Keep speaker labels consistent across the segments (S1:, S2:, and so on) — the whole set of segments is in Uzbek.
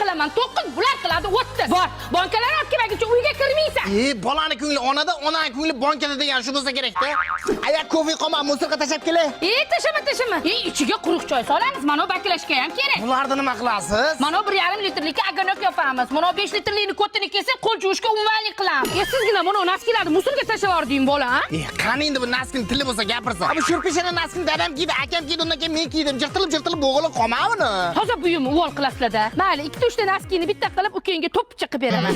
S1: qilaman, 9, bular qiladi 30. Bor, bankalar olib kelmaguncha uyga kirmaysan.
S2: Bolani ko'ngli onada, onaning ko'ngli bankada degan shu bo'lsa kerak-da. Aya kofe qolma, musirga tashab kelay.
S1: Tashama. Ichiga quruq choy solamiz, mana bakilashga ham kerak.
S2: Bularni nima qilasiz?
S1: Mana 1,5 litrlikka aganok yopamiz. Mana 5 litrlikni ko'tini kelsak, qo'l juvishga umumanlik qilamiz. Sizgina mana naskilarni musulga tashlab yubording bola, ha?
S2: Qani endi bu naskin tili bo'lsa gapirsa. Bu shurpishani naskin dadam kiydi, akam kiydi, undan keyin men kiydim. Jirtilib bo'g'ilib qolmavini.
S1: Hozir buyumni uvol qilasizlar-da. Mayli, 2-3 ta naskini bitta qilib ukangga to'pcha qilib beraman.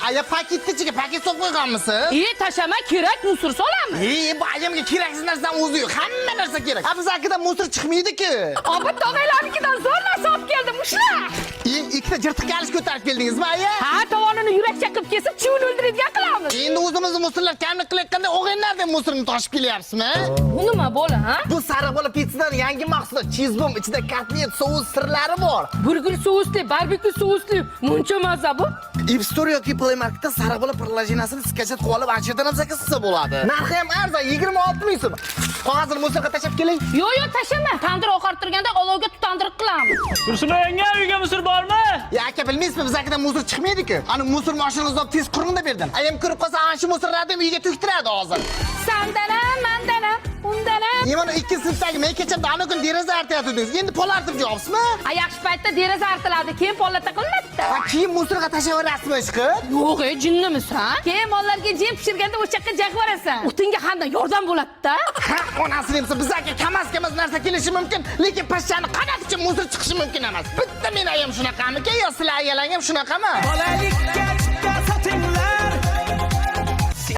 S2: Aya paketni ichiga paket solib qo'yganmisiz?
S1: Tashama kerak, musur solamiz.
S2: Bu ayamga keraksiz narsani o'zi yo'q. Hamma narsa kerak. Biz akidan musor chiqmaydi-ku.
S1: Obid tog'aylarnikidan zo'r narsa olib keldim, ushla.
S2: Ikkita jirtiq kalish ko'tarib keldingizmi, aya?
S1: Ha, tovonini yurak chaqib kesib, chivini o'ldiradigan qilamiz.
S2: Endi o'zimizni musorlar kamlik qilayotganda o'g'illardan musorni toshib kelyapsizmi?
S1: Bu nima bo'la, ha?
S2: Bu sariq bola pitssadan yangi mahsulot, cheezebom, ichida kotlet, sous sirlari bor.
S1: Burger sousli, barbekü sousli, muncha mazza bu.
S2: Ipstore yoki Play Marketda sariq bola prolajinasini skachat qilib olib, anchadan ham sakizsa bo'ladi. Narxi ham arzon, 26 ming so'm. Qog'ozni musorga tashab keling.
S1: Yo'q, tashama. Tandir oqartirganda olovga tutandirib qilamiz.
S3: Tursunay yanga, uyga musor bormi?
S2: Aka bilmaysizmi, biz akidan musor chiqmaydi-ku. Ani musor mashinangizni olib tez quringda berdim. Ayam ko'rib qolsa, ana shu musorlarni uyga to'ktiradi hozir.
S1: Sandana, mandana, undana.
S2: Mana 2 sinfdagi men kechada ana kun deraza artayotdingiz. Endi pol artib jobsizmi?
S1: Yaxshi paytda deraza artiladi, keyin pollatda qilinadi.
S2: Keyin musorga tashlaverasizmi ishqib?
S1: Yo'q, jinnimisan? Keyin mollarga jem pishirganda o'chaqqa jag'varasan. O'tinga qanday yordam bo'ladi-da?
S2: Ha, onasini desa biz aka kamas narsa kelishi mumkin, lekin pashshani qanaqacha musor chiqishi mumkin emas. Bitta men ayam shunaqamiki, yo sizlar ayalang ham shunaqami?
S4: Bolalikka